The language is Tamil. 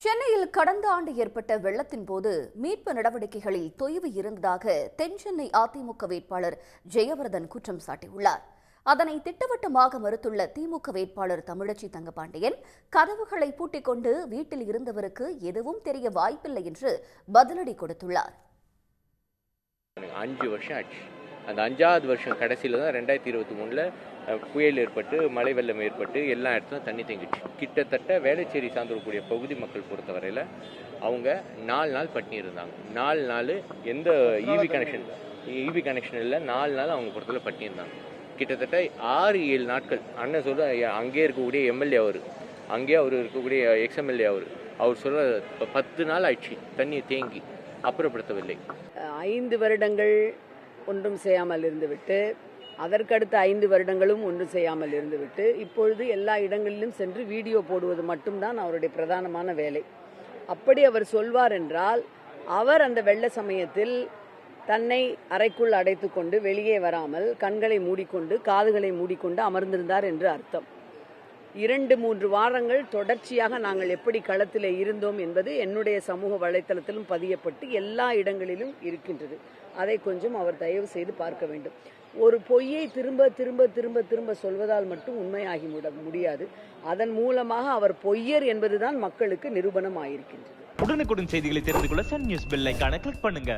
சென்னையில் கடந்த ஆண்டு ஏற்பட்ட வெள்ளத்தின் போது மீட்பு நடவடிக்கைகளில் தொய்வு இருந்ததாக தென்சென்னை அதிமுக வேட்பாளர் ஜெயவர்தன் குற்றம் சாட்டியுள்ளார். அதனை திட்டவட்டமாக மறுத்துள்ள திமுக வேட்பாளர் தமிழச்சி தங்கபாண்டியன், கதவுகளை பூட்டிக் கொண்டு வீட்டில் இருந்தவருக்கு எதுவும் தெரிய வாய்ப்பில்லை என்று பதிலடி கொடுத்துள்ளார். 5 வருஷம் ஆச்சு. அந்த 5வது வருஷம் கடைசியில் தான் 2023 புயல் ஏற்பட்டு மழை வெள்ளம் ஏற்பட்டு எல்லா இடத்துலையும் தண்ணி தேங்கிடுச்சு. கிட்டத்தட்ட வேளச்சேரி சார்ந்திருக்கக்கூடிய பகுதி மக்கள் பொறுத்தவரையில் அவங்க 4 நாள் பட்டினி இருந்தாங்க. 4 நாள் எந்த ஈவி கனெக்ஷன் இல்லை. 4 நாள் அவங்க பொறுத்தவரை பட்டினி இருந்தாங்க. கிட்டத்தட்ட 6-7 நாட்கள் அண்ணன் சொல்ல அங்கேயே இருக்கக்கூடிய எம்எல்ஏ அங்கேயே அவர் இருக்கக்கூடிய எக்ஸ்எம்எல்ஏ அவர் சொல்ல 10 நாள் ஆயிடுச்சு தண்ணியை தேங்கி அப்புறப்படுத்தவில்லை. 5 வருடங்கள் ஒன்றும் செய்யாமல் இருந்துவிட்டு, அதற்கடுத்த 5 வருடங்களும் ஒன்றும் செய்யாமல் இருந்துவிட்டு, இப்பொழுது எல்லா இடங்களிலும் சென்று வீடியோ போடுவது மட்டும்தான் அவருடைய பிரதானமான வேலை. அப்படி அவர் சொல்வார் என்றால், அவர் அந்த வெள்ள சமயத்தில் தன்னை அறைக்குள் அடைத்து கொண்டு வெளியே வராமல் கண்களை மூடிக்கொண்டு காதுகளை மூடிக்கொண்டு அமர்ந்திருந்தார் என்று அர்த்தம். 2-3 வாரங்கள் தொடர்ச்சியாக நாங்கள் எப்படி களத்தில் இருந்தோம் என்பது என்னுடைய சமூக வலைத்தளத்திலும் பதியப்பட்டு எல்லா இடங்களிலும் இருக்கின்றது. அதை கொஞ்சம் அவர் தயவு செய்து பார்க்க வேண்டும். ஒரு பொய்யை திரும்ப திரும்ப திரும்ப திரும்ப சொல்வதால் மட்டும் உண்மையாகி முடியாது. அதன் மூலமாக அவர் பொய்யர் என்பதுதான் மக்களுக்கு நிரூபணம் ஆயிருக்கின்றது. உடனுக்குடன் செய்திகளை தெரிந்து கொள்ள சன் நியூஸ் பெல் ஐகானை கிளிக் பண்ணுங்க.